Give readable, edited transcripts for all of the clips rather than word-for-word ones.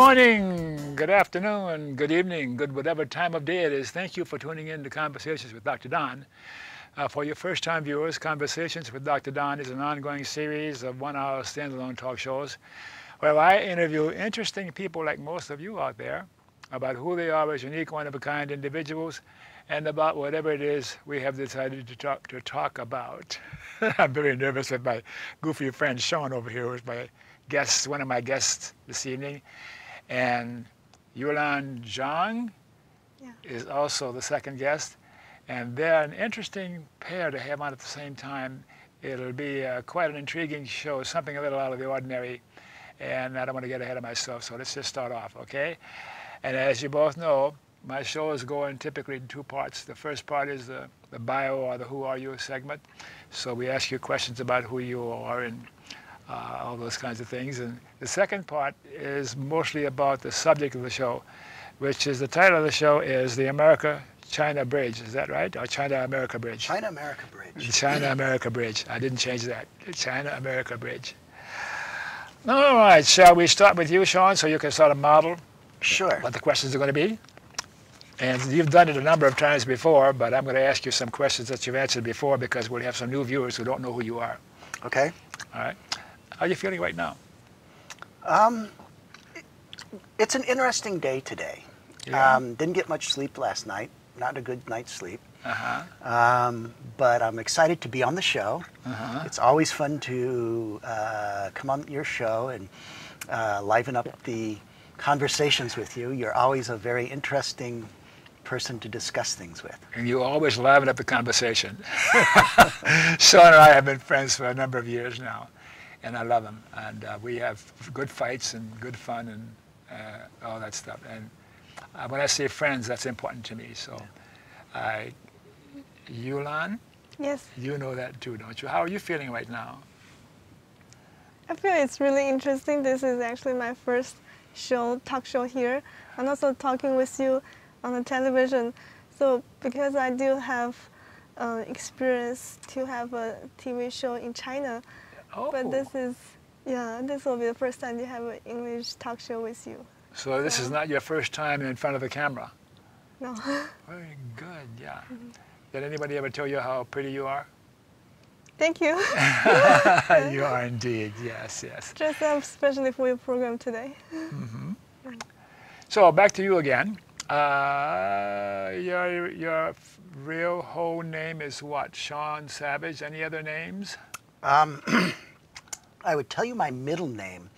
morning, good afternoon, good evening, good whatever time of day it is. Thank you for tuning in to Conversations with Dr. Don. For your first-time viewers, Conversations with Dr. Don is an ongoing series of one-hour standalone talk shows where I interview interesting people like most of you out there about who they are as unique, one-of-a-kind individuals and about whatever it is we have decided to talk about. I'm very nervous with my goofy friend Sean over here, who's my guest, one of my guests this evening. And Yulan Zhang is also the second guest. And they're an interesting pair to have on at the same time. It'll be quite an intriguing show, something a little out of the ordinary. And I don't want to get ahead of myself, so let's just start off, okay? And as you both know, my shows go in typically in two parts. The first part is the bio or the who are you segment. So we ask you questions about who you are and all those kinds of things. And the second part is mostly about the subject of the show, which is the title of the show is the America-China Bridge. Is that right? Or China-America Bridge? China-America Bridge. The China-America Bridge. I didn't change that. The China-America Bridge. All right, shall we start with you, Sean, so you can sort of model what the questions are going to be? And you've done it a number of times before, but I'm going to ask you some questions that you've answered before because we'll have some new viewers who don't know who you are. Okay. All right. How are you feeling right now? It's an interesting day today. Yeah. Didn't get much sleep last night. Not a good night's sleep. Uh-huh. But I'm excited to be on the show. Uh-huh. It's always fun to come on your show and liven up the conversations with you. You're always a very interesting person to discuss things with. And you always liven up the conversation. Sean and I have been friends for a number of years now, and I love him. And we have good fights and good fun and all that stuff. And when I say friends, that's important to me. So, Yulan? Yes. You know that too, don't you? How are you feeling right now? I feel it's really interesting. This is actually my first talk show here, and also talking with you on the television. So because I do have experience to have a TV show in China, but this will be the first time to have an English talk show with you. So this is not your first time in front of the camera? No. Very good, yeah. Did anybody ever tell you how pretty you are? Thank you. You are indeed, yes, yes. Dressed up especially for your program today. Mm-hmm. So back to you again. Your real whole name is what? Sean Savage. Any other names? I would tell you my middle name,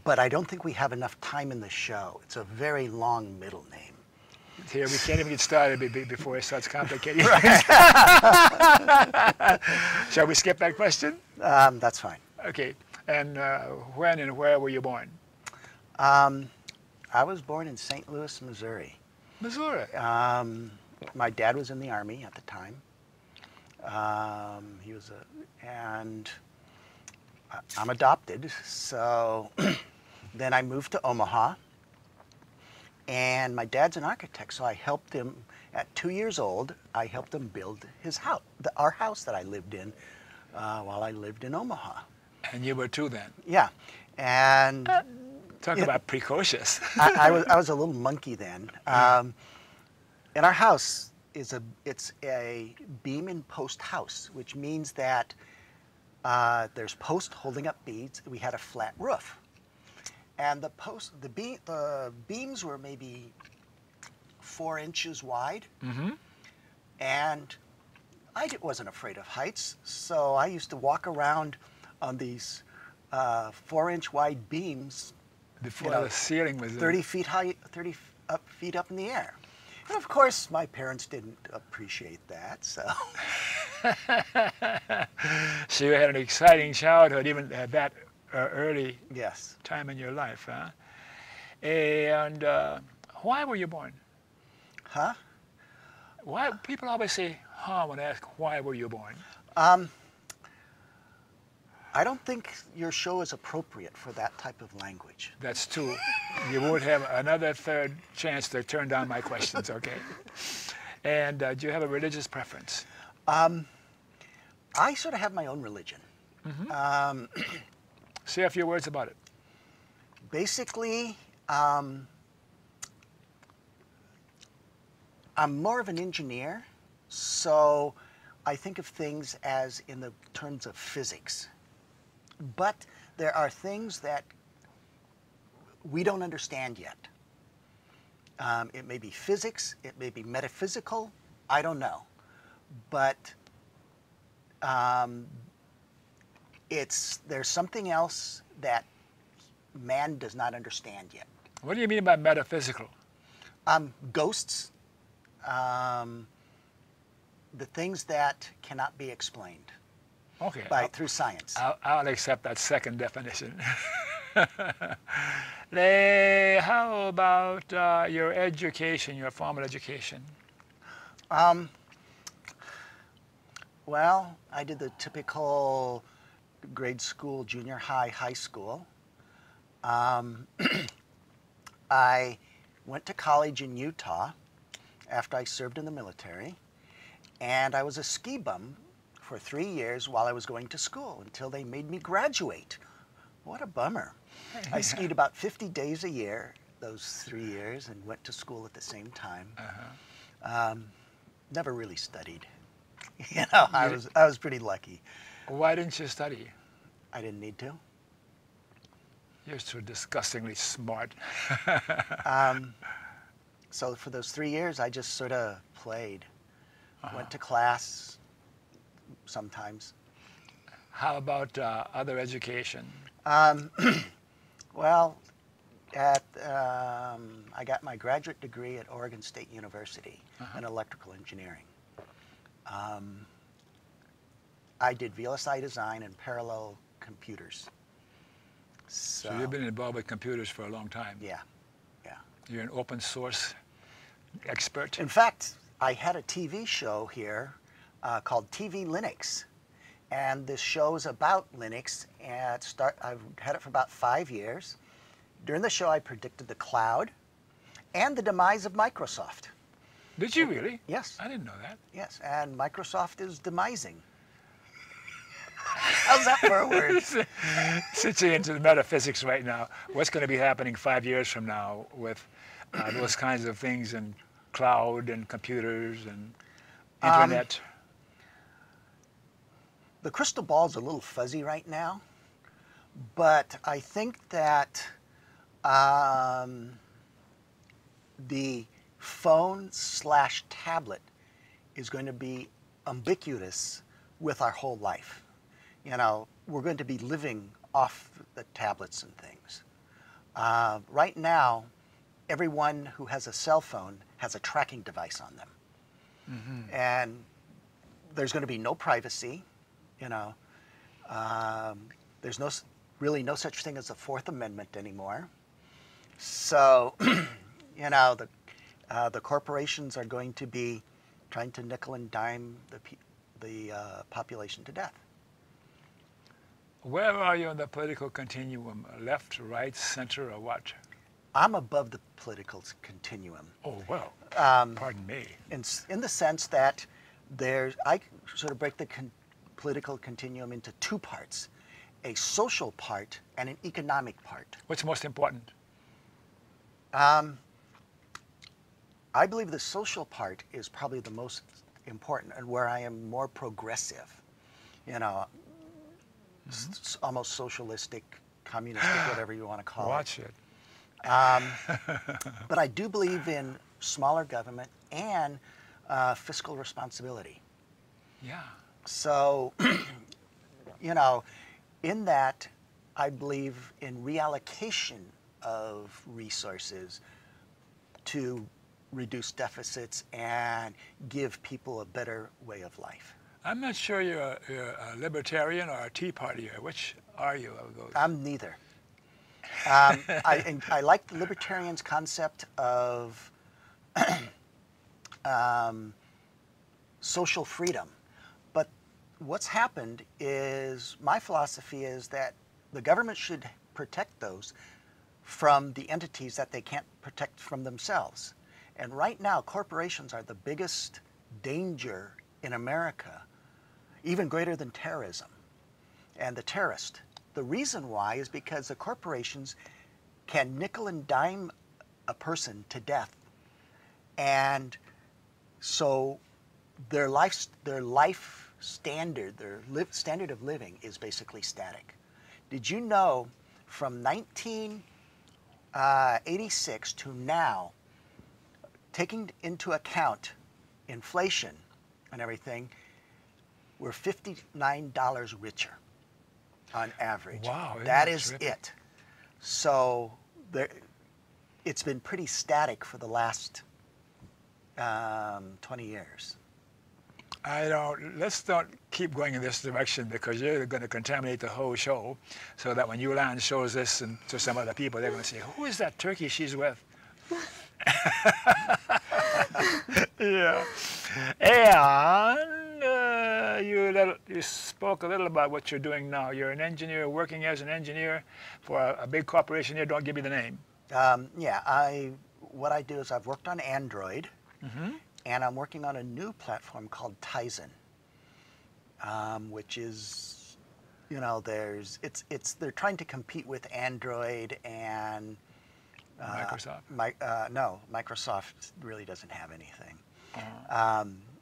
but I don't think we have enough time in the show. It's a very long middle name. Here, we can't even get started before it starts complicating. Shall we skip that question? That's fine. Okay. And when and where were you born? I was born in St. Louis, Missouri. Missouri. My dad was in the Army at the time. And I'm adopted. So then I moved to Omaha. And my dad's an architect, so I helped him, at 2 years old, I helped him build his house, our house that I lived in while I lived in Omaha. And you were 2 then? Yeah. And talk about precocious. I was a little monkey then. And our house it's a beam and post house, which means that there's posts holding up beams. We had a flat roof. And the beams were maybe 4 inches wide. Mm-hmm. And I wasn't afraid of heights, so I used to walk around on these 4-inch wide beams. Before the ceiling was 30 feet high, 30 feet up in the air. And of course, my parents didn't appreciate that, so. So you had an exciting childhood, even at that early time in your life, huh? And why were you born? Huh? Why? People always say, huh, when I ask, why were you born? I don't think your show is appropriate for that type of language. That's true. You won't have another third chance to turn down my questions, okay? And do you have a religious preference? I sort of have my own religion. Mm-hmm. Say a few words about it. Basically, Um, I'm more of an engineer, so I think of things as in the terms of physics. But there are things that we don't understand yet. It may be physics, it may be metaphysical, I don't know. But there's something else that man does not understand yet. What do you mean by metaphysical? Ghosts, the things that cannot be explained Okay. through science. I'll accept that second definition. How about your education, your formal education? Well, I did the typical grade school, junior high, high school. I went to college in Utah after I served in the military, and I was a ski bum for 3 years while I was going to school until they made me graduate. What a bummer. I skied about 50 days a year those 3 years and went to school at the same time. Never really studied. You know, I was pretty lucky. Why didn't you study? I didn't need to. You're so disgustingly smart. So for those 3 years, I just sort of played. Went to class sometimes. How about other education? Well, I got my graduate degree at Oregon State University in electrical engineering. I did VLSI design and parallel computers. So you've been involved with computers for a long time. Yeah, yeah. You're an open source expert. In fact, I had a TV show here called TV Linux. And this show is about Linux. And I've had it for about 5 years. During the show, I predicted the cloud and the demise of Microsoft. Did you really? Yes. I didn't know that. Yes, and Microsoft is demising. How's that for a word? Since you're into the metaphysics right now, what's going to be happening 5 years from now with those kinds of things and cloud and computers and internet? The crystal ball is a little fuzzy right now, but I think that the phone/tablet is going to be ubiquitous with our whole life. You know, we're going to be living off the tablets and things. Right now, everyone who has a cell phone has a tracking device on them. And there's going to be no privacy, you know. There's really no such thing as a Fourth Amendment anymore. So, you know, the corporations are going to be trying to nickel and dime the population to death. Where are you on the political continuum? Left, right, center, or what? I'm above the political continuum. Oh, well, pardon me. In the sense that I sort of break the political continuum into two parts, a social part and an economic part. What's most important? I believe the social part is probably the most important and where I am more progressive. You know, almost socialistic, communistic, whatever you want to call it. Watch it. But I do believe in smaller government and fiscal responsibility. Yeah. So, you know, in that, I believe in reallocation of resources to reduce deficits and give people a better way of life. I'm not sure you're a libertarian or a Tea Partier. Which are you of those? I'm neither. I like the libertarians' concept of social freedom. But what's happened is, my philosophy is that the government should protect those from the entities that they can't protect from themselves. And right now, corporations are the biggest danger in America, even greater than terrorism and the terrorist. The reason why is because the corporations can nickel and dime a person to death, and so their life standard, standard of living is basically static. Did you know from 1986 to now, taking into account inflation and everything, we're $59 richer on average. Wow, that is terrific? it. So it's been pretty static for the last 20 years. Let's don't keep going in this direction, because you're going to contaminate the whole show, so that when Yulan shows this to some other people, they're going to say, who is that turkey she's with? Yeah. And you spoke a little about what you're doing now. You're an engineer, working as an engineer for a big corporation here. Don't give me the name. Yeah, what I do is I've worked on Android, and I'm working on a new platform called Tizen, which is, you know, they're trying to compete with Android and Microsoft. No, Microsoft really doesn't have anything.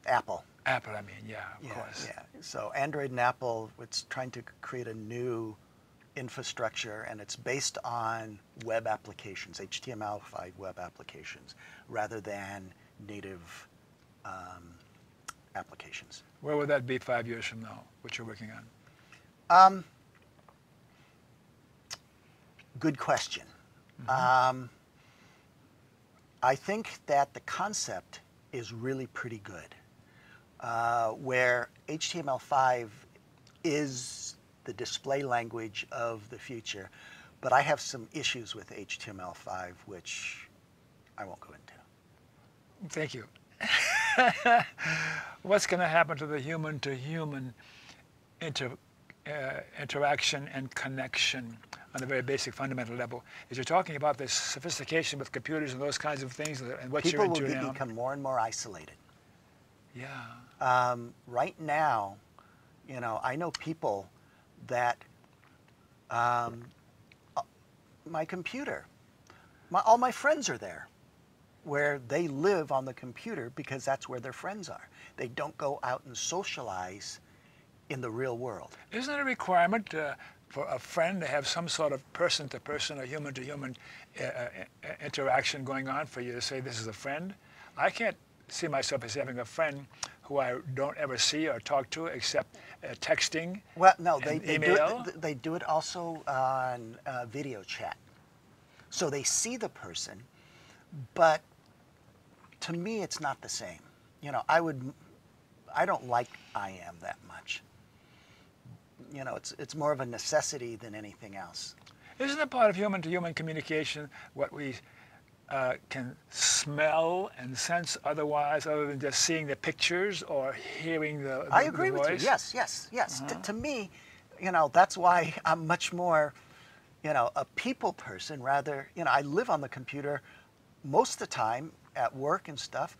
Apple. Apple, I mean, yeah, of course. Yeah. So Android and Apple, it's trying to create a new infrastructure, and it's based on web applications, HTML5 web applications, rather than native applications. Where would that be 5 years from now, what you're working on? Good question. I think that the concept is really pretty good, where HTML5 is the display language of the future, but I have some issues with HTML5, which I won't go into. Thank you. What's going to happen to the human-to-human interaction and connection on a very basic fundamental level? As you're talking about this sophistication with computers and those kinds of things, and what you're into now. People will become more and more isolated. Yeah. Right now, you know, I know people that my computer, all my friends are there, where they live on the computer because that's where their friends are. They don't go out and socialize in the real world. Isn't it a requirement for a friend to have some sort of person-to-person or human-to-human interaction going on for you to say this is a friend? I can't see myself as having a friend who I don't ever see or talk to except texting. Well, no, they do it also on video chat. So they see the person, but to me it's not the same. You know, I don't like IM that much. You know, it's more of a necessity than anything else. Isn't it part of human-to-human communication what we can smell and sense otherwise, other than just seeing the pictures or hearing the voice? I agree with you. Yes. To me, you know, that's why I'm much more, you know, a people person rather. You know, I live on the computer most of the time at work and stuff,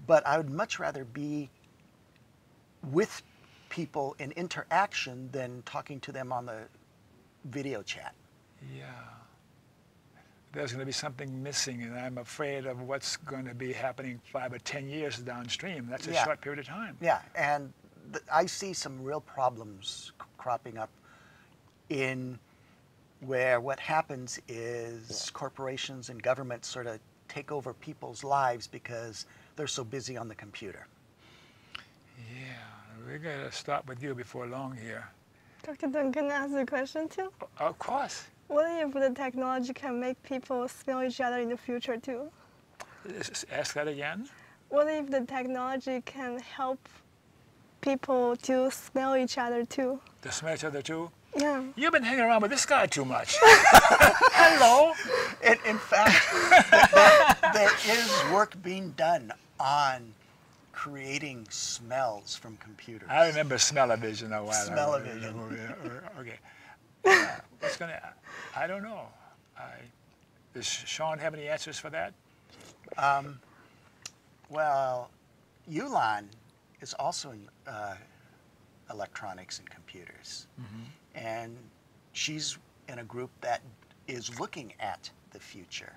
but I would much rather be with people in interaction than talking to them on the video chat. Yeah. There's going to be something missing, and I'm afraid of what's going to be happening 5 or 10 years downstream. That's a short period of time. Yeah, and I see some real problems cropping up in where what happens is corporations and governments sort of take over people's lives because they're so busy on the computer. Yeah, we're going to stop with you before long here. Dr. Dunn, can I ask a question too? Of course. What if the technology can make people smell each other in the future too? Ask that again. What if the technology can help people to smell each other too? To smell each other too? Yeah. You've been hanging around with this guy too much. Hello. In fact, there is work being done on creating smells from computers. I remember smell-o-vision a while ago. Smell-o-vision. Okay. What's gonna? I don't know. Does Sean have any answers for that? Well, Yulan is also in electronics and computers, and she's in a group that is looking at the future.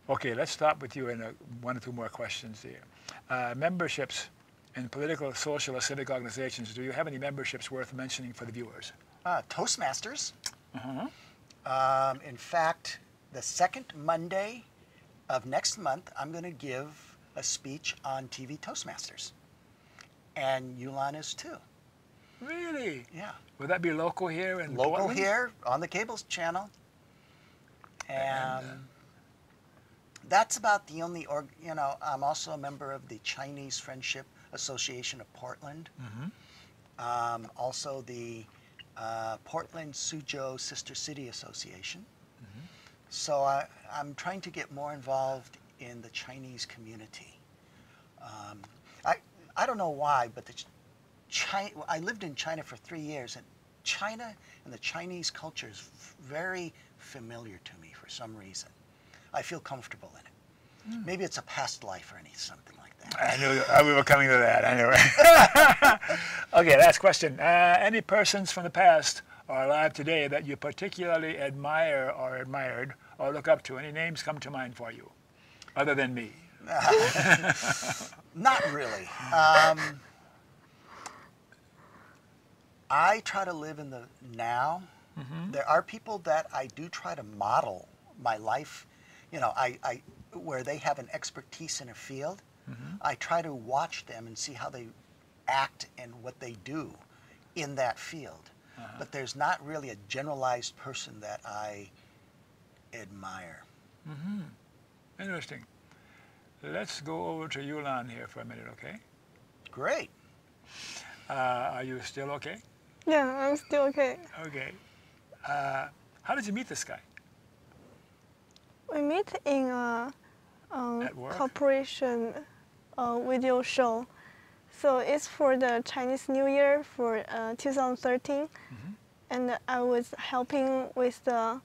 Okay, let's stop with you in one or two more questions here. Memberships in political, social, or civic organizations. Do you have any memberships worth mentioning for the viewers? Toastmasters. Uh-huh. In fact, the second Monday of next month, I'm going to give a speech on TV Toastmasters. And Yulan is too. Really? Yeah. Would that be local here in Local Portland? here on the cable channel. And that's about the only, I'm also a member of the Chinese Friendship Association of Portland. Mm-hmm. Also the Portland Suzhou Sister City Association. Mm-hmm. So I'm trying to get more involved in the Chinese community. I don't know why, but I lived in China for 3 years, and China and the Chinese culture is very familiar to me for some reason. I feel comfortable in it. Maybe it's a past life or something like that. I knew we were coming to that. Anyway. Okay, last question. Any persons from the past or alive today that you particularly admire or admired or look up to? Any names come to mind for you, other than me? Not really. I try to live in the now. Mm-hmm. There are people that I do try to model my life, where they have an expertise in a field. Mm-hmm. I try to watch them and see how they act and what they do in that field. Uh-huh. But there's not really a generalized person that I admire. Mm-hmm. Interesting. Let's go over to Yulan here for a minute, okay? Great. Are you still okay? Yeah, I'm still okay. Okay. How did you meet this guy? We meet in a At work? corporation video show. So it's for the Chinese New Year for 2013. Mm-hmm. And I was helping with the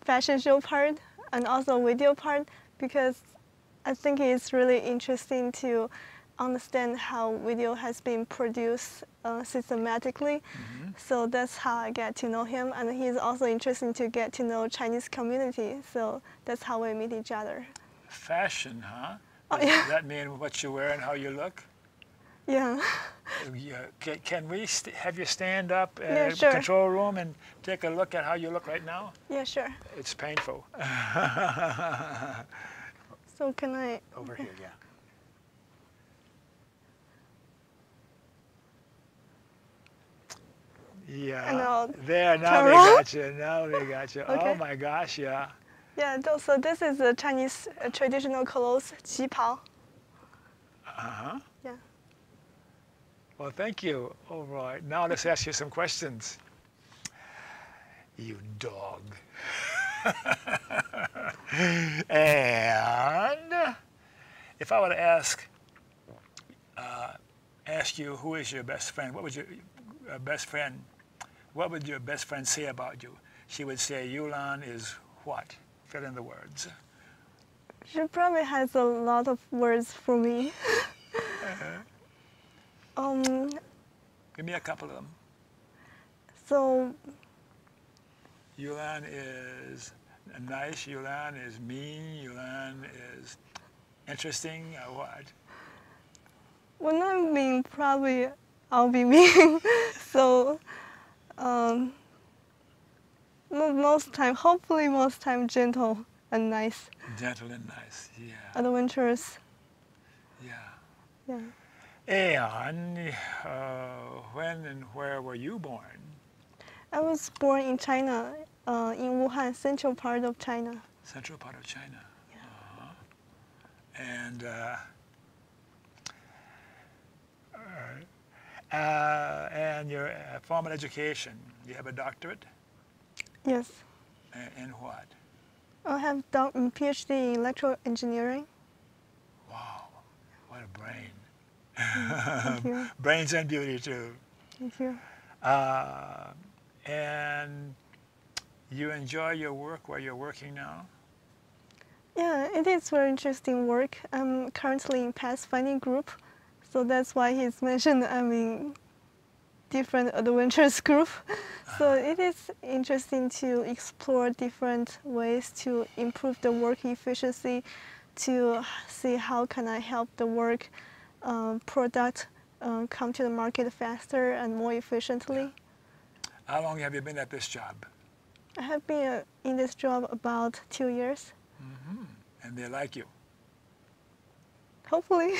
fashion show part and also video part, because I think it's really interesting to understand how video has been produced systematically. Mm-hmm. So that's how I get to know him, and he's also interesting to get to know Chinese community. So that's how we meet each other. Fashion, huh? Oh, Does yeah. that mean what you wear and how you look? Yeah. Yeah. Can we have you stand up in Yeah, the sure. control room and take a look at how you look right now? Yeah, sure. It's painful. So can I? Over here, yeah. Yeah. And I'll There, now turn we around. got you. Now we got you. Oh Okay. my gosh, yeah. Yeah. So this is the Chinese traditional clothes, 旗袍. Uh-huh. Yeah. Well, thank you. All right. Now let's ask you some questions. You dog. And if I were to ask you who is your best friend, what would your best friend say about you? She would say Yulan is what? Fill in the words. She probably has a lot of words for me. Give me a couple of them. So Yulan is nice, Yulan is mean, Yulan is interesting, or what? when I'm mean, probably I'll be mean. So hopefully most time gentle and nice, Gentle and nice, yeah. adventurous. Yeah. Yeah. And when and where were you born? I was born in China, in Wuhan, central part of China. Central part of China. Yeah. And your formal education, you have a doctorate Yes. in what? I have done PhD in electrical engineering. Wow, what a brain. Thank you. Brains and beauty too. Thank you. And you enjoy your work where you're working now? Yeah, it is very interesting work. I'm currently in pathfinding group, so that's why he's mentioned I'm in different adventures group. So it is interesting to explore different ways to improve the work efficiency, to see how can I help the work product come to the market faster and more efficiently. How long have you been at this job? I have been in this job about 2 years. Mm-hmm. And they like you? Hopefully.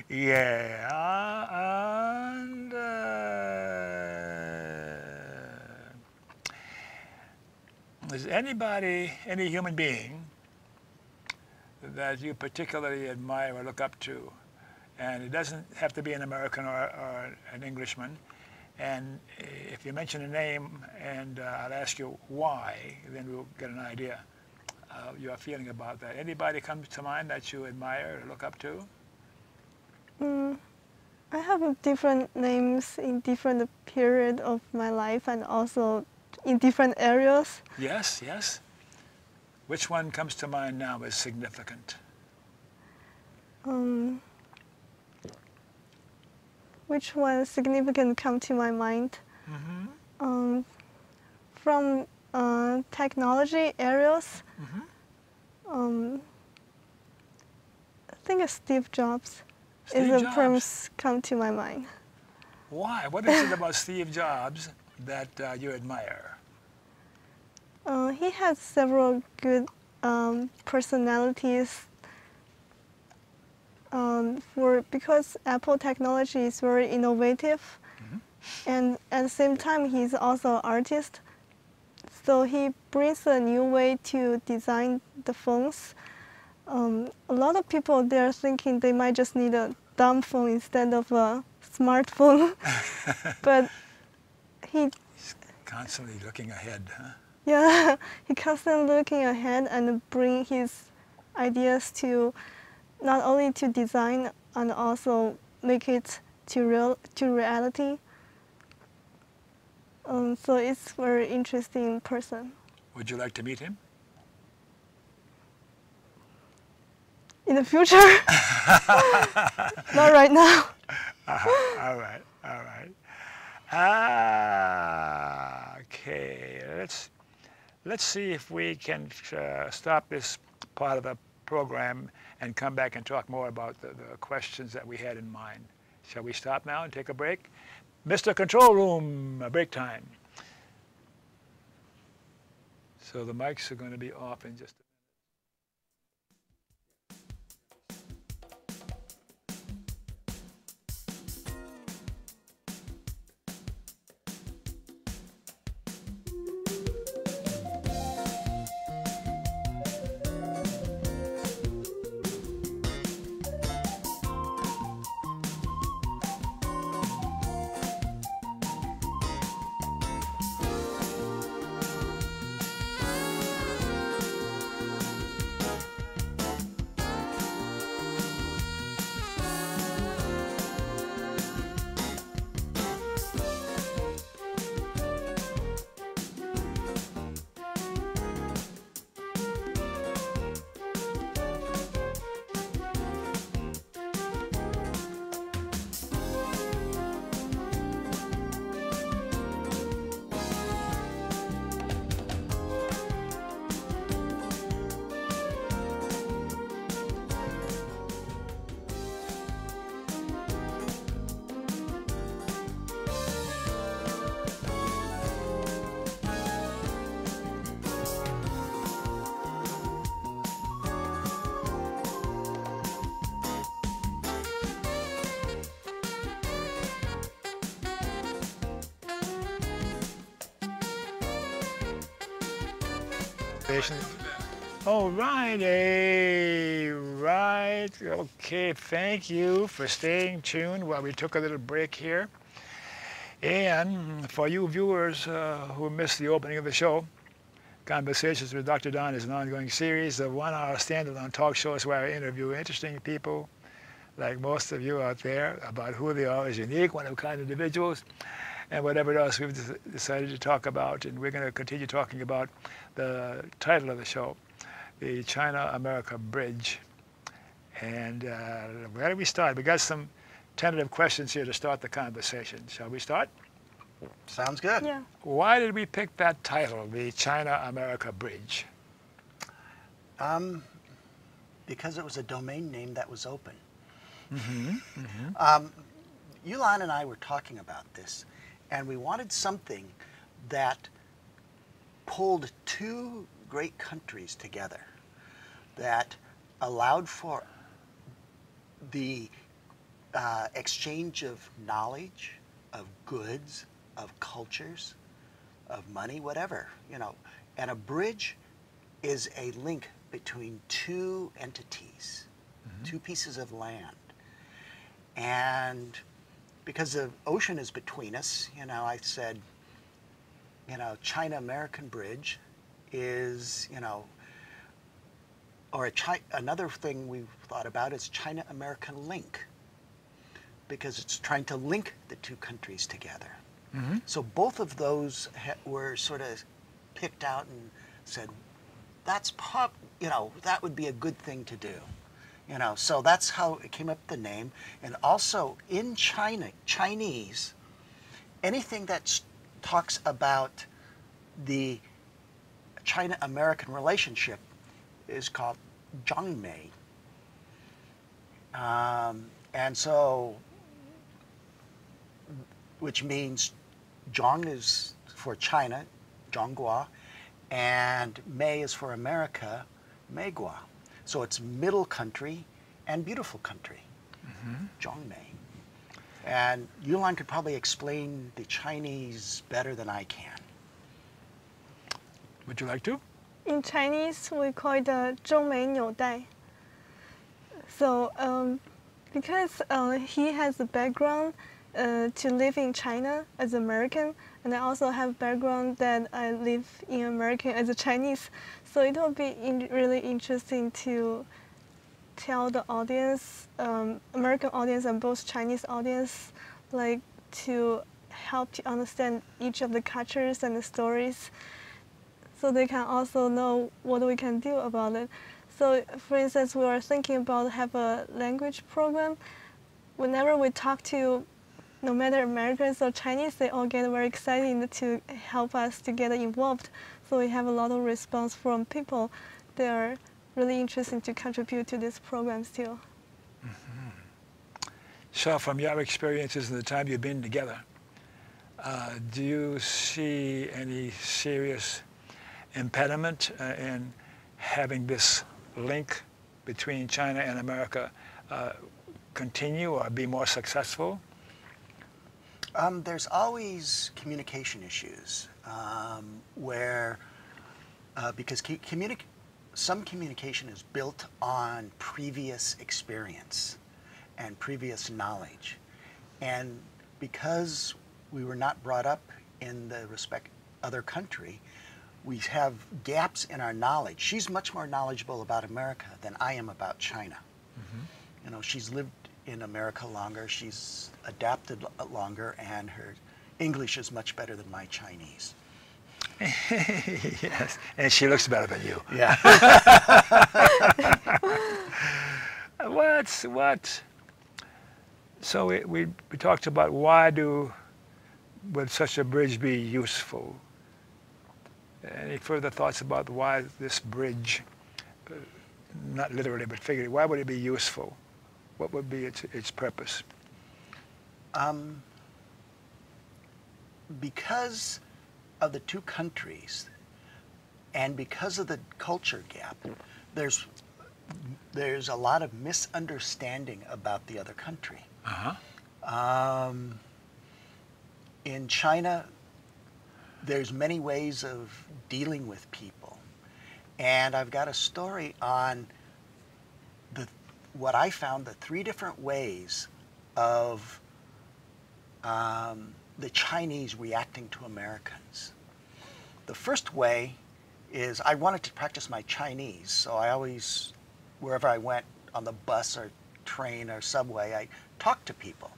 Yeah. And is anybody, any human being that you particularly admire or look up to? And it doesn't have to be an American or an Englishman. And if you mention a name and I'll ask you why, then we'll get an idea of your feeling about that. Anybody comes to mind that you admire or look up to? I have different names in different period of my life and also in different areas. Yes, yes. Which one comes to mind now as significant? Which one significant come to my mind? Mm-hmm. From technology areas, Mm-hmm. I think Steve Jobs Steve is the Jobs. first come to my mind. Why? What is it about Steve Jobs that you admire? He has several good personalities. Because Apple technology is very innovative, and at the same time he's also an artist. So he brings a new way to design the phones. A lot of people they're thinking they might just need a dumb phone instead of a smartphone, but He's constantly looking ahead, huh? yeah, he constantly looking ahead and bring his ideas to not only to design and also make it to reality. So it's very interesting person. Would you like to meet him? In the future, not right now. All right, all right. Okay, let's see if we can stop this part of the program and come back and talk more about the questions that we had in mind. Shall we stop now and take a break? Mr. Control Room, break time. So the mics are going to be off in just a All righty, right. Okay, thank you for staying tuned while we took a little break here. And for you viewers who missed the opening of the show, Conversations with Dr. Don is an ongoing series of one-hour standalone talk shows where I interview interesting people, like most of you out there, about who they are as unique, one-of-a-kind individuals, and whatever else we've decided to talk about. And we're going to continue talking about the title of the show, the China-America Bridge. And where do we start? We got some tentative questions here to start the conversation. Shall we start? Sounds good. Yeah. Why did we pick that title, the China-America Bridge? Because it was a domain name that was open. Mm-hmm. Yulan and I were talking about this, and we wanted something that pulled two great countries together, that allowed for the exchange of knowledge, of goods, of cultures, of money, whatever, you know. And a bridge is a link between two entities, two pieces of land. And because the ocean is between us, you know, I said, you know, China-American Bridge is, you know, or another thing we've thought about is China-American Link, because it's trying to link the two countries together. Mm-hmm. So both of those were sort of picked out and said, that's you know, that would be a good thing to do. You know, so that's how it came up with the name. And also in Chinese, anything that talks about the China-American relationship is called zhangmei. And so, which means zhang is for China, zhonggua, and mei is for America, meigua. So it's middle country and beautiful country, zhongmei. And Yulan could probably explain the Chinese better than I can. Would you like to? In Chinese, we call it 中美纽带. So, because he has a background to live in China as American, and I also have background that I live in America as a Chinese. So it will be really interesting to tell the audience, American audience and both Chinese audience, like to help to understand each of the cultures and the stories, so they can also know what we can do about it. So, for instance, we are thinking about have a language program. Whenever we talk to, no matter Americans or Chinese, they all get very excited to help us to get involved. So we have a lot of response from people. They are really interested to contribute to this program still. So from your experiences and the time you've been together, do you see any serious impediment in having this link between China and America continue or be more successful? There's always communication issues where, because some communication is built on previous experience and previous knowledge. And because we were not brought up in the other country, we have gaps in our knowledge. She's much more knowledgeable about America than I am about China. You know, she's lived in America longer, she's adapted longer, and her English is much better than my Chinese. Yes, and she looks better than you. Yeah. So we talked about why would such a bridge be useful? Any further thoughts about why this bridge, not literally but figuratively, why would it be useful? What would be its purpose? Because of the two countries and because of the culture gap, there's a lot of misunderstanding about the other country. In China, there's many ways of dealing with people. And I've got a story on what I found, the 3 different ways of the Chinese reacting to Americans. The first way is I wanted to practice my Chinese, so I always, wherever I went on the bus or train or subway, I talked to people.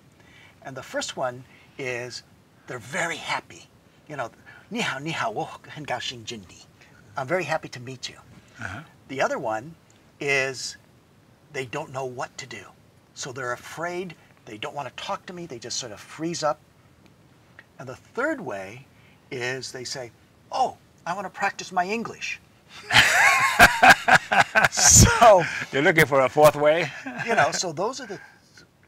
And the first one is they're very happy. You know, 你好,你好,我很高兴见你. I'm very happy to meet you. The other one is they don't know what to do. So they're afraid They don't want to talk to me. They just sort of freeze up. And the third way is they say, oh, I want to practice my English. So, You're looking for a fourth way? you know, so those are the,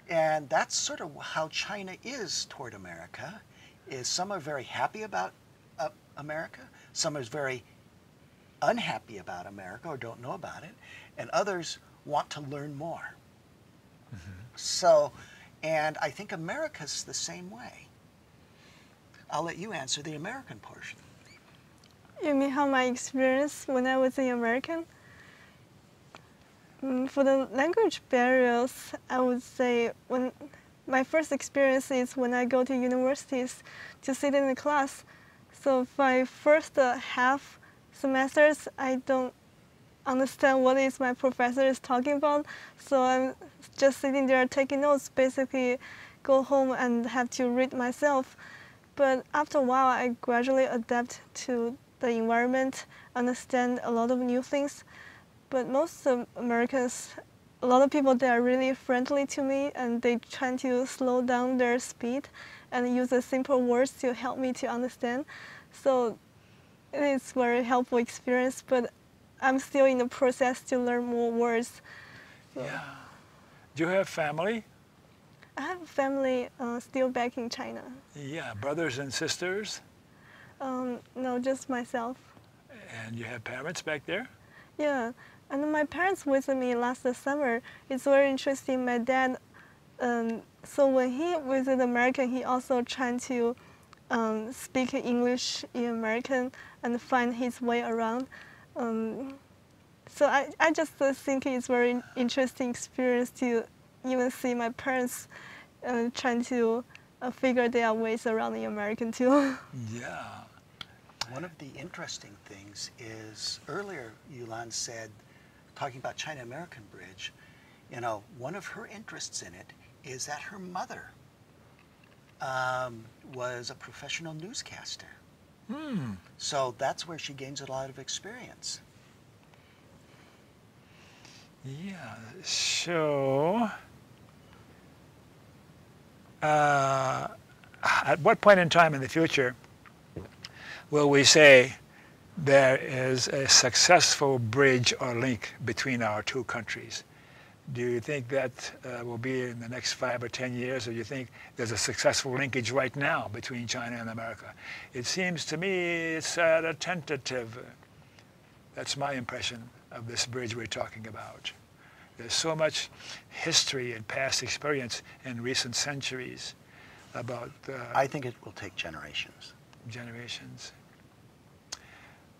and that's sort of how China is toward America, is some are very happy about America, some are very unhappy about America or don't know about it, and others want to learn more. So, and I think America's the same way. I'll let you answer the American portion. You mean how my experience when I was in American? For the language barriers, I would say when my first experience is when I go to universities to sit in the class. So my first half semesters, I don't understand what is my professor is talking about. So I'm just sitting there taking notes, basically go home and have to read myself. But after a while, I gradually adapt to the environment, understand a lot of new things. But most of Americans, a lot of people, they are really friendly to me, and they try to slow down their speed and use the simple words to help me to understand. So it is a very helpful experience, but I'm still in the process to learn more words. So Yeah. Do you have family? I have a family still back in China. Yeah, brothers and sisters? No, just myself. And you have parents back there? Yeah, and my parents visited me last summer. It's very interesting. My dad, so when he visited America, he also trying to speak English in American and find his way around. So I just think it's very interesting experience to even see my parents trying to figure their ways around the American too. Yeah. One of the interesting things is earlier Yulan said, talking about China-American Bridge, you know, one of her interests in it is that her mother was a professional newscaster. So that's where she gains a lot of experience. Yeah. So, at what point in time in the future will we say there is a successful bridge or link between our two countries? Do you think that will be in the next 5 or 10 years, or do you think there's a successful linkage right now between China and America? It seems to me it's at a tentative. That's my impression of this bridge we're talking about. There's so much history and past experience in recent centuries about I think it will take generations. generations.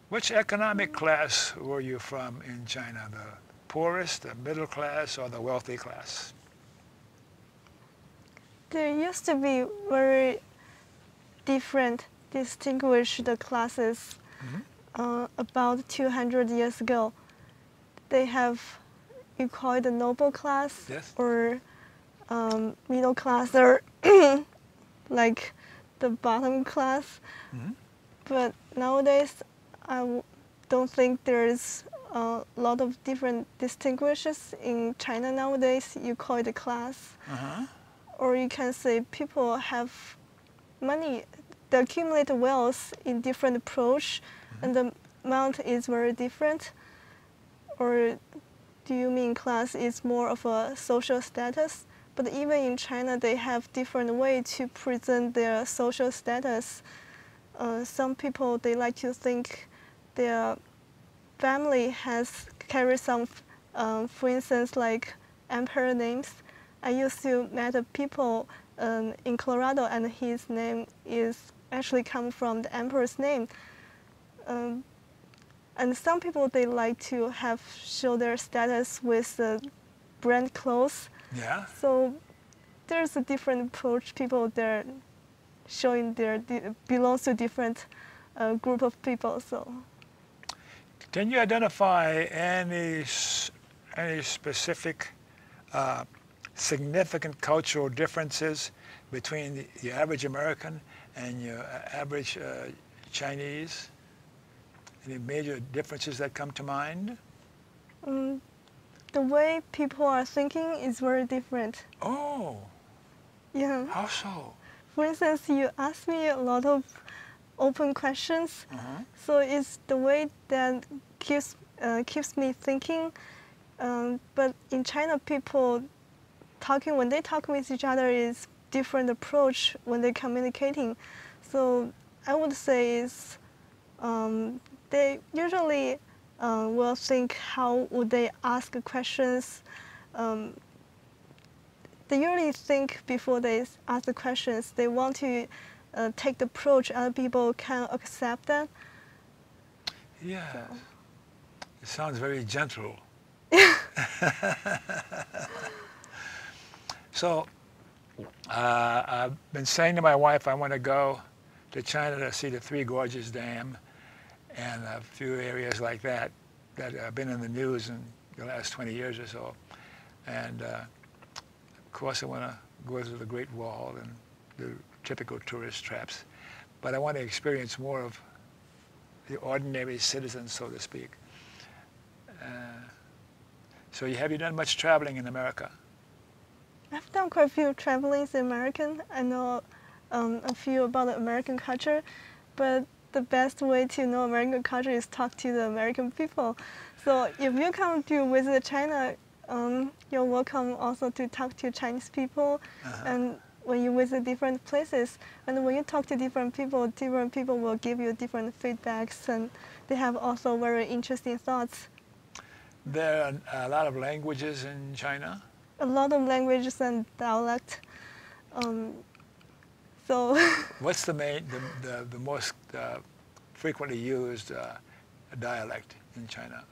Which economic class were you from in China? The poorest, the middle class, or the wealthy class? There used to be very different, distinguished classes about 200 years ago. They have, you call it the noble class, Yes. or middle class, or like the bottom class. But nowadays, don't think there's a lot of different distinguishes in China nowadays. You call it a class. Or you can say people have money, they accumulate wealth in different approach, and the amount is very different. Or do you mean class is more of a social status? But even in China, they have different way to present their social status. Some people, they like to think their family has carried some, for instance, like emperor names. I used to meet people in Colorado, and his name is actually come from the emperor's name. And some people, they like to have show their status with brand clothes. Yeah. So there's a different approach. People, they're showing their belongs to different group of people. So. Can you identify any specific significant cultural differences between the average American and your average Chinese? Any major differences that come to mind? The way people are thinking is very different. Oh. Yeah. How so? For instance, you ask me a lot of open questions, so it's the way that keeps me thinking. But in China, people when they talk with each other is different approach when they're communicating. So I would say is they usually will think how would they ask questions. They usually think before they ask the questions. They want to take the approach other people can accept that. Yeah. So. It sounds very gentle. So I've been saying to my wife I want to go to China to see the Three Gorges Dam and a few areas like that that have been in the news in the last 20 years or so. And of course I want to go to the Great Wall and the typical tourist traps. But I want to experience more of the ordinary citizens, so to speak. So have you done much traveling in America? I've done quite a few travelings in American. I know a few about the American culture, but the best way to know American culture is talk to the American people. So if you come to visit China, you're welcome also to talk to Chinese people. And when you visit different places, and when you talk to different people will give you different feedbacks, and they have also very interesting thoughts. There are a lot of languages in China. A lot of languages and dialect. So. What's the most frequently used dialect in China?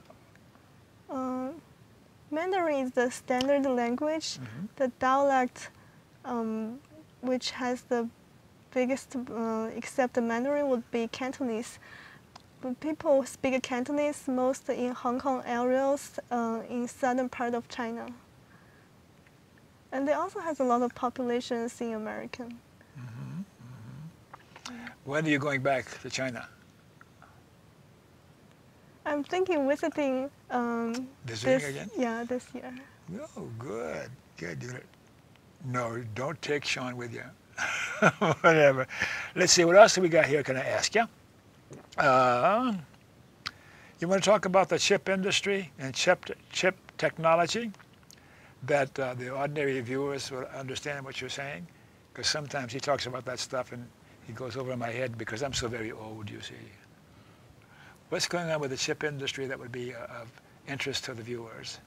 Mandarin is the standard language. The dialect, which has the biggest, except the Mandarin, would be Cantonese. But people speak Cantonese most in Hong Kong areas, in southern part of China. And they also has a lot of populations in American. When are you going back to China? I'm thinking visiting Visiting again? Yeah, this year. Oh, good. Good. No, don't take Sean with you. Whatever. Let's see, what else do we got here? Can I ask you? You want to talk about the chip industry and chip technology? That the ordinary viewers will understand what you're saying? Because sometimes he talks about that stuff and he goes over my head because I'm so very old, you see. What's going on with the chip industry that would be of interest to the viewers?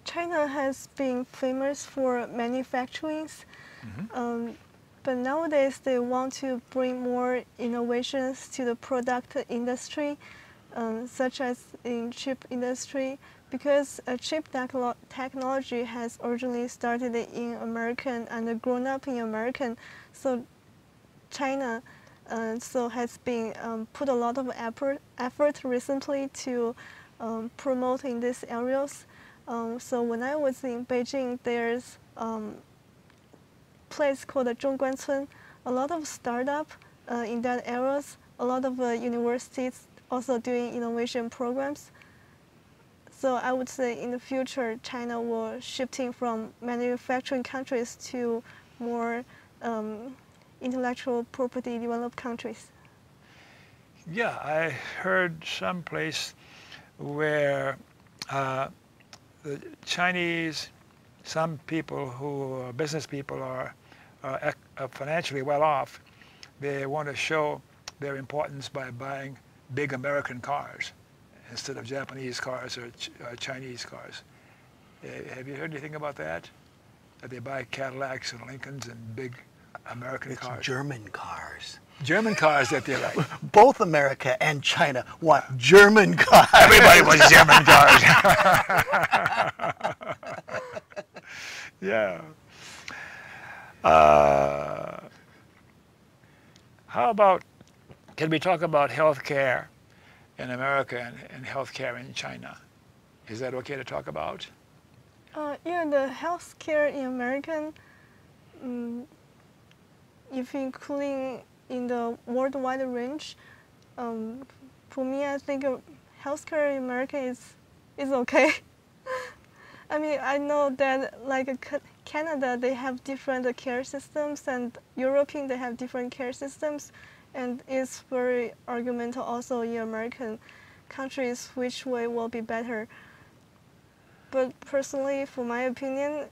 China has been famous for manufacturing, but nowadays they want to bring more innovations to the product industry, such as in chip industry, because chip technology has originally started in American and grown up in American. So China has been put a lot of effort recently to promote in these areas. So when I was in Beijing, there's a place called Zhongguancun. A lot of startup in that areas, a lot of universities also doing innovation programs. So I would say in the future, China will shifting from manufacturing countries to more intellectual property developed countries. Yeah, I heard someplace where the Chinese, some people who are business people are financially well off, they want to show their importance by buying big American cars instead of Japanese cars or Chinese cars. Have you heard anything about that? That they buy Cadillacs and Lincolns and big American cars? It's German cars. German cars that they like. Both America and China want German cars. Everybody wants German cars. Yeah. How about, can we talk about healthcare in America and healthcare in China? Is that okay to talk about? Yeah, the healthcare in American, if including in the worldwide range, for me, I think healthcare in America is okay. I mean, I know that like Canada, they have different care systems, and European, they have different care systems, and it's very argumental also in American countries which way will be better. But personally, for my opinion,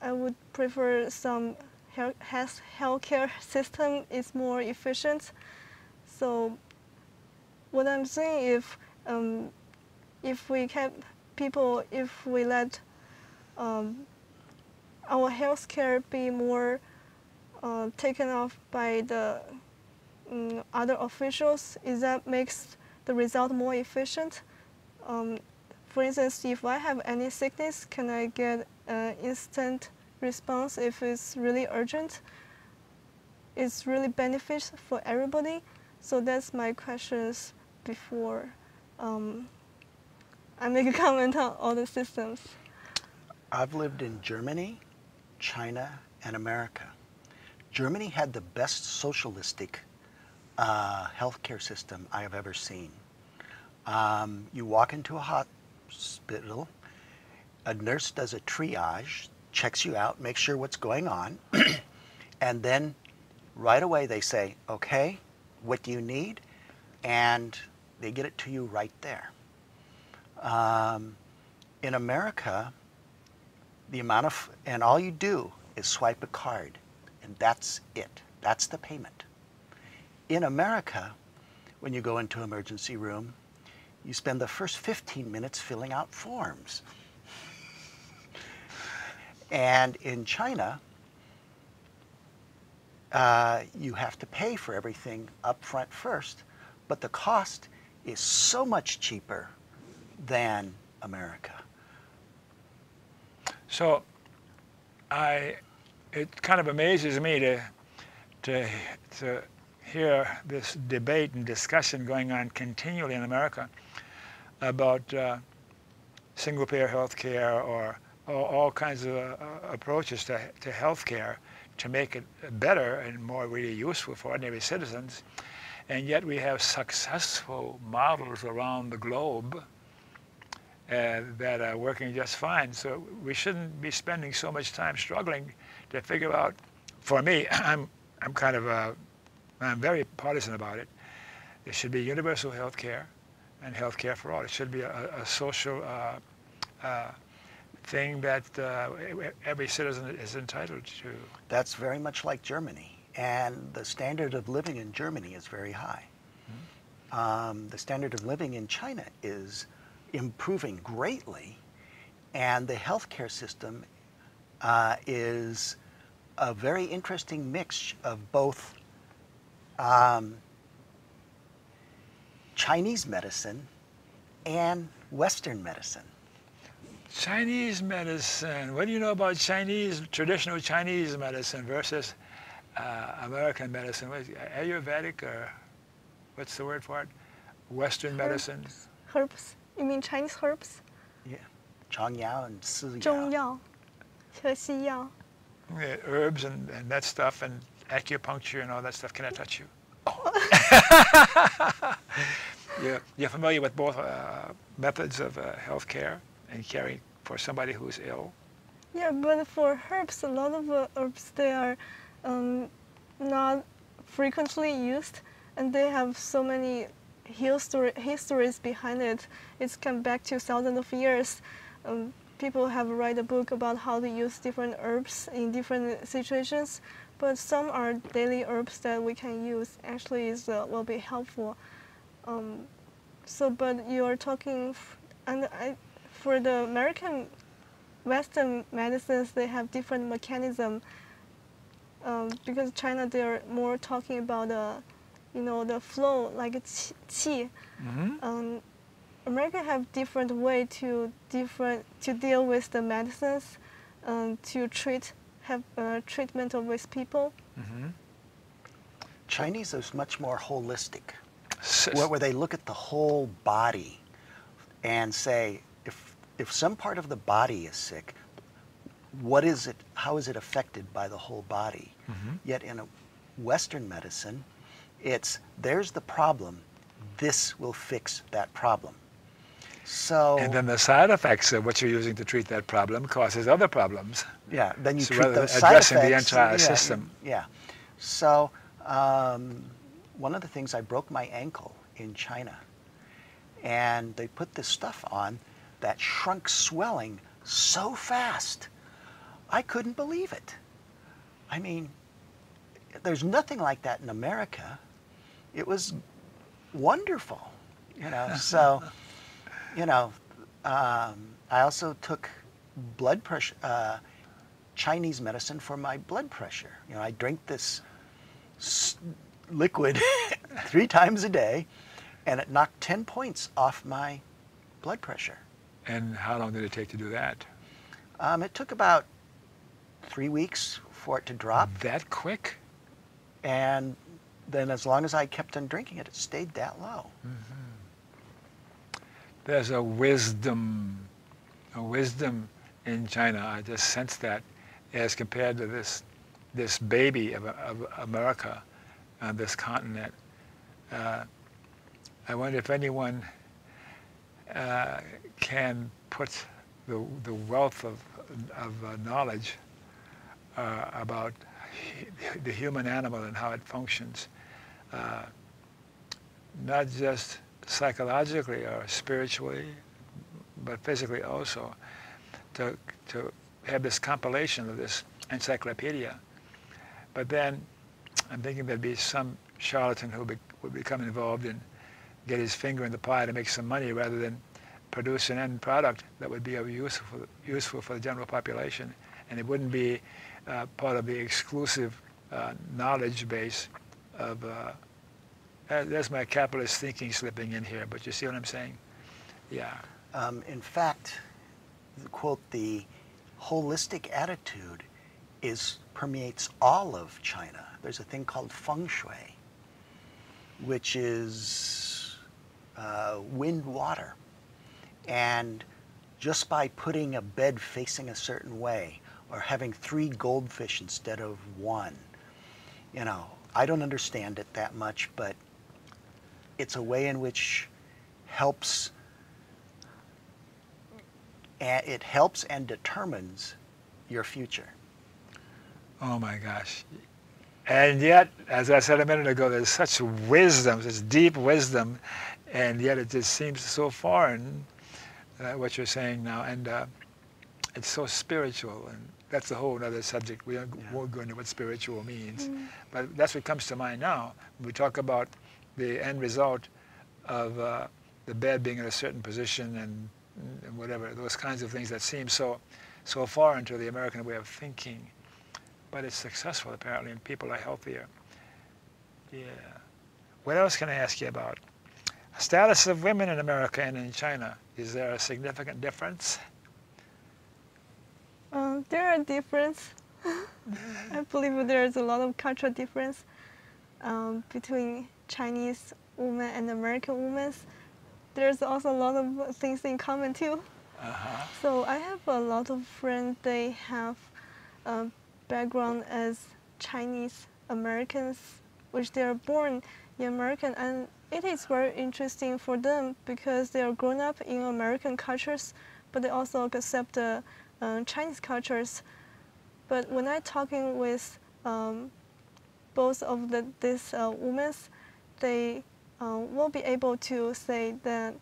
I would prefer some healthcare system is more efficient. So what I'm saying, if we kept people, if we let our healthcare be more taken off by the other officials, is that makes the result more efficient. For instance, if I have any sickness, can I get an instant response if it's really urgent? It's really beneficial for everybody. So that's my questions before I make a comment on all the systems. I've lived in Germany, China, and America. Germany had the best socialistic healthcare system I have ever seen. You walk into a hospital, a nurse does a triage, checks you out, makes sure what's going on, and then right away they say, okay, what do you need? And they get it to you right there. In America, and all you do is swipe a card, and that's it. That's the payment. In America, when you go into an emergency room, you spend the first 15 minutes filling out forms. And in China, you have to pay for everything up front first, but the cost is so much cheaper than America. So it kind of amazes me to hear this debate and discussion going on continually in America about single-payer health care or all kinds of approaches to health care to make it better and more really useful for ordinary citizens. And yet we have successful models around the globe that are working just fine. So we shouldn't be spending so much time struggling to figure out. For me, I'm very partisan about it. There should be universal health care and health care for all. It should be a social thing that every citizen is entitled to. That's very much like Germany. And the standard of living in Germany is very high. Mm-hmm. The standard of living in China is improving greatly, and the healthcare system is a very interesting mix of both Chinese medicine and Western medicine. Chinese medicine. What do you know about traditional Chinese medicine versus American medicine? What is it, Ayurvedic, or what's the word for it? Western medicine? Herbs. You mean Chinese herbs? Yeah, 长药 and 西药. 中药和西药. Yeah, herbs and that stuff, and acupuncture and all that stuff. Can I touch you? You're familiar with both methods of health care and caring for somebody who's ill? Yeah, but for herbs, a lot of herbs, they are not frequently used, and they have so many histories behind it. It's come back to thousands of years. People have write a book about how to use different herbs in different situations, but some are daily herbs that we can use. Actually, will be helpful. But you are talking, for the American Western medicines, they have different mechanism. Because China, they are more talking about the flow, like qi. Mm-hmm. America have different way to deal with the medicines, to have treatment with people. Mm-hmm. Chinese is much more holistic, where they look at the whole body and say, if some part of the body is sick, what is it? How is it affected by the whole body? Mm-hmm. Yet in a Western medicine, there's the problem. This will fix that problem. So And then the side effects of what you're using to treat that problem causes other problems. yeah, then you So treat rather than those side addressing the effects. entire Yeah, system. yeah. So one of the things, I broke my ankle in China, and they put this stuff on that shrunk swelling so fast. I couldn't believe it. I mean, there's nothing like that in America. It was wonderful, you know. So, you know, I also took blood pressure, Chinese medicine for my blood pressure. You know, I drink this liquid 3 times a day, and it knocked 10 points off my blood pressure. And how long did it take to do that? It took about 3 weeks for it to drop, That quick? and then as long as I kept on drinking it, it stayed that low. There's a wisdom in China. I just sense that as compared to this baby of America on this continent. I wonder if anyone can put the wealth of knowledge about the human animal and how it functions, not just psychologically or spiritually, but physically also, to have this compilation of this encyclopedia. But then I'm thinking there'd be some charlatan who would become involved and get his finger in the pie to make some money rather than produce an end product that would be useful for the general population. And it wouldn't be part of the exclusive knowledge base of, there's my capitalist thinking slipping in here, but you see what I'm saying? Yeah. In fact, quote, the holistic attitude permeates all of China. There's a thing called feng shui, which is wind water. And just by putting a bed facing a certain way, or having 3 goldfish instead of 1, you know, I don't understand it that much, but it's a way in which it helps and determines your future. Oh my gosh. And yet, as I said a minute ago, there's such wisdom, such deep wisdom, and yet it just seems so foreign, what you're saying now, and it's so spiritual, and that's a whole other subject. We won't go into what spiritual means, but that's what comes to mind now. We talk about the end result of the bed being in a certain position and whatever, those kinds of things that seem so foreign to the American way of thinking. But it's successful, apparently, and people are healthier. Yeah. What else can I ask you about? Status of women in America and in China. Is there a significant difference? There are differences. I believe there's a lot of cultural difference between Chinese women and American women. There's also a lot of things in common too. So I have a lot of friends, they have background as Chinese Americans, which they are born in American, and it is very interesting for them because they are grown up in American cultures, but they also accept the Chinese cultures. But when I'm talking with both of these women, they will be able to say that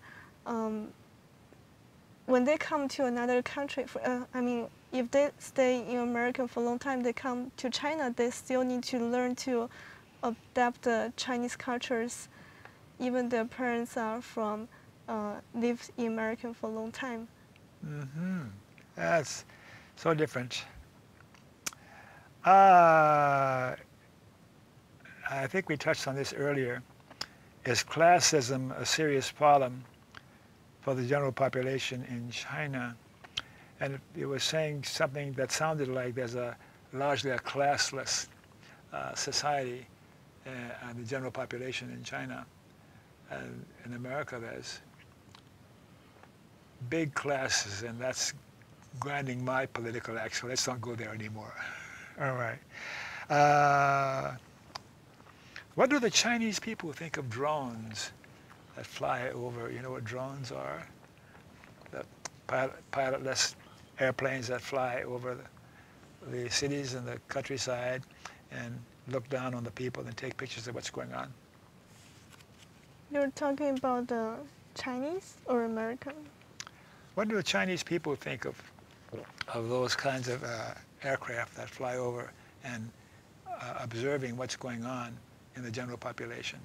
when they come to another country, if they stay in America for a long time, they come to China, they still need to learn to adapt the Chinese cultures. Even their parents are lived in America for a long time. That's so different. I think we touched on this earlier. Is classism a serious problem for the general population in China? And it was saying something that sounded like there's largely a classless society and the general population in China. And in America, there's big classes, and that's grinding my political axe. So let's not go there anymore. All right. What do the Chinese people think of drones that fly over? You know what drones are? pilotless airplanes that fly over the cities and the countryside and look down on the people and take pictures of what's going on. You're talking about the Chinese or American? What do the Chinese people think of those kinds of aircraft that fly over and observing what's going on in the general population?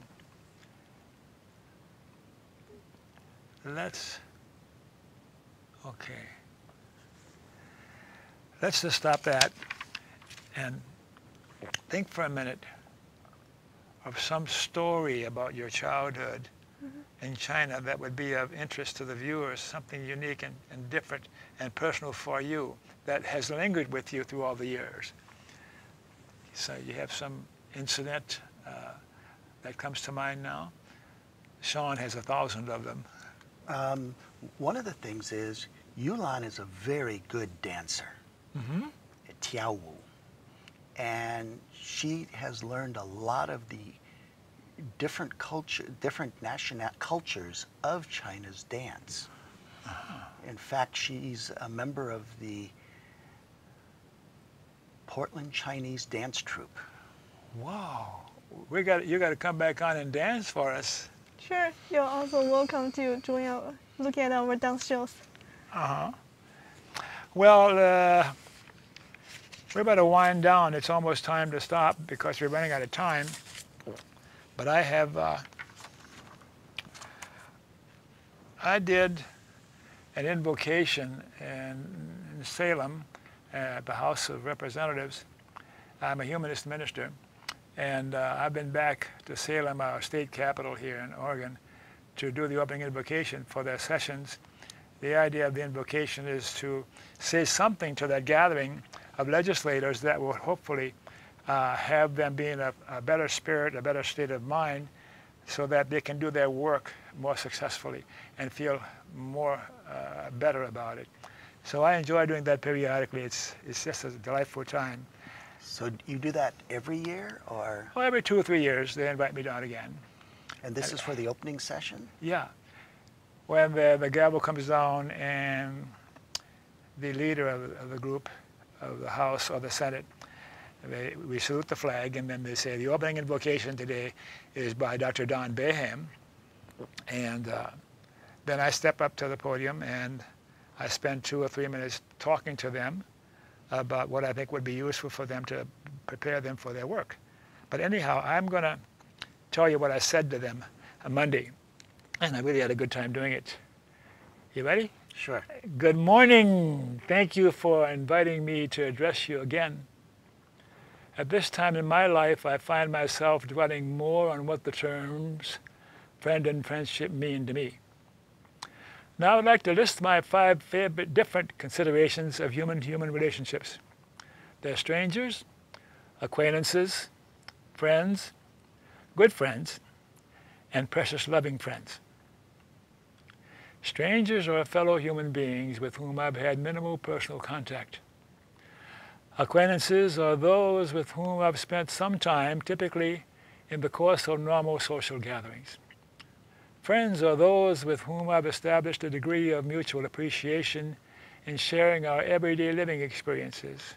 Let's just stop that and think for a minute of some story about your childhood in China that would be of interest to the viewers, something unique and different and personal for you that has lingered with you through all the years. So you have some incident that comes to mind now? Sean has 1,000 of them. One of the things is Yulan is a very good dancer, at Tiawu, and she has learned a lot of the different national cultures of China's dance. In fact, she's a member of the Portland Chinese dance troupe. Wow, you got to come back on and dance for us. Sure, you're also welcome to join look at our dance shows. Well, we're about to wind down. It's almost time to stop because we're running out of time. But I did an invocation in Salem at the House of Representatives. I'm a humanist minister, and I've been back to Salem, our state capital here in Oregon, to do the opening invocation for their sessions. The idea of the invocation is to say something to that gathering of legislators that will hopefully have them be in a better spirit, a better state of mind, so that they can do their work more successfully and feel more better about it. So I enjoy doing that periodically. It's just a delightful time. So you do that every year, or? Well, every 2 or 3 years they invite me down again. And this is for the opening session? Yeah. When the gavel comes down and the leader of the group, of the House or the Senate, we salute the flag, and then they say the opening invocation today is by Dr. Don Baham. And then I step up to the podium and I spend 2 or 3 minutes talking to them about what I think would be useful for them to prepare them for their work. But anyhow, I'm going to tell you what I said to them on Monday, and I really had a good time doing it. You ready? Sure. Good morning. Thank you for inviting me to address you again. At this time in my life, I find myself dwelling more on what the terms friend and friendship mean to me. Now I'd like to list my 5 favorite different considerations of human-to-human relationships. They're strangers, acquaintances, friends, good friends, and precious loving friends. Strangers are fellow human beings with whom I've had minimal personal contact. Acquaintances are those with whom I've spent some time, typically in the course of normal social gatherings. Friends are those with whom I've established a degree of mutual appreciation in sharing our everyday living experiences.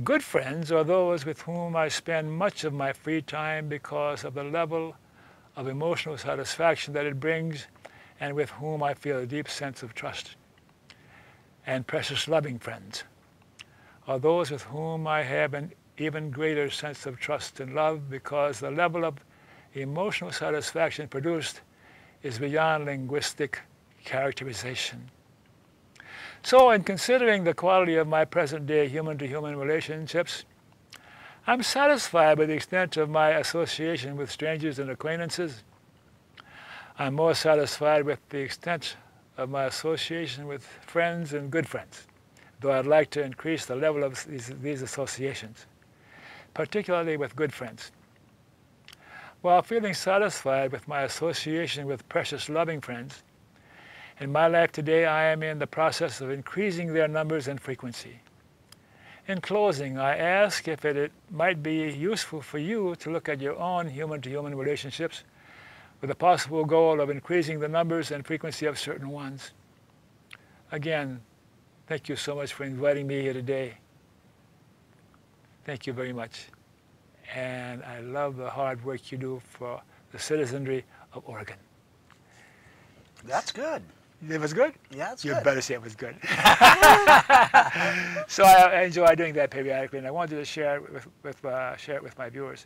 Good friends are those with whom I spend much of my free time because of the level of emotional satisfaction that it brings, and with whom I feel a deep sense of trust. And precious loving friends are those with whom I have an even greater sense of trust and love because the level of emotional satisfaction produced is beyond linguistic characterization. So in considering the quality of my present-day human-to-human relationships, I'm satisfied with the extent of my association with strangers and acquaintances. I'm more satisfied with the extent of my association with friends and good friends, though I'd like to increase the level of these associations, particularly with good friends. While feeling satisfied with my association with precious loving friends, in my life today I am in the process of increasing their numbers and frequency. In closing, I ask if it might be useful for you to look at your own human-to-human relationships with the possible goal of increasing the numbers and frequency of certain ones. Again, thank you so much for inviting me here today. Thank you very much. And I love the hard work you do for the citizenry of Oregon. That's good. It was good? Yeah, it's You good. better say it was good. So I enjoy doing that periodically, and I wanted to share it with my viewers.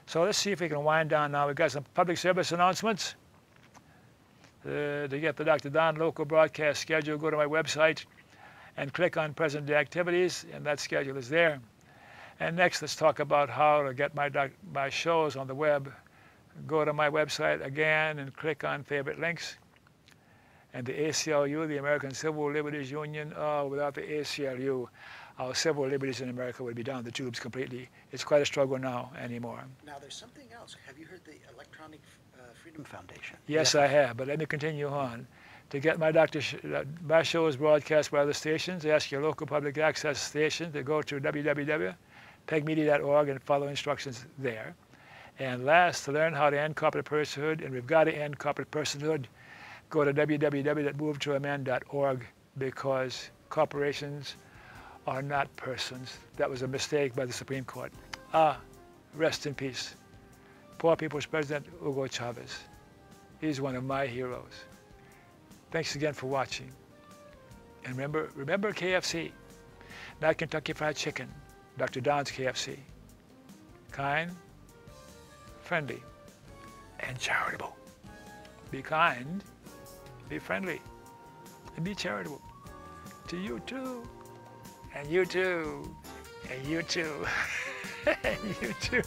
So let's see if we can wind down now. We've got some public service announcements. To get the Dr. Don local broadcast schedule, go to my website and click on present day activities, and that schedule is there. And next, let's talk about how to get my shows on the web. Go to my website again and click on favorite links. And the ACLU, the American Civil Liberties Union, without the ACLU, our civil liberties in America would be down the tubes completely. It's quite a struggle now anymore. Now, there's something else. Have you heard the Electronic Freedom Foundation? Yes, I have, but let me continue on. To get my shows broadcast by other stations, ask your local public access station to go to www.pegmedia.org and follow instructions there. And last, to learn how to end corporate personhood, and we've got to end corporate personhood, go to www.movetoamend.org, because corporations are not persons. That was a mistake by the Supreme Court. Rest in peace. Poor People's President Hugo Chavez. He's one of my heroes. Thanks again for watching. And remember KFC, not Kentucky Fried Chicken, Dr. Don's KFC. Kind, friendly, and charitable. Be kind, be friendly, and be charitable. To you too, and you too, and you too, and you too.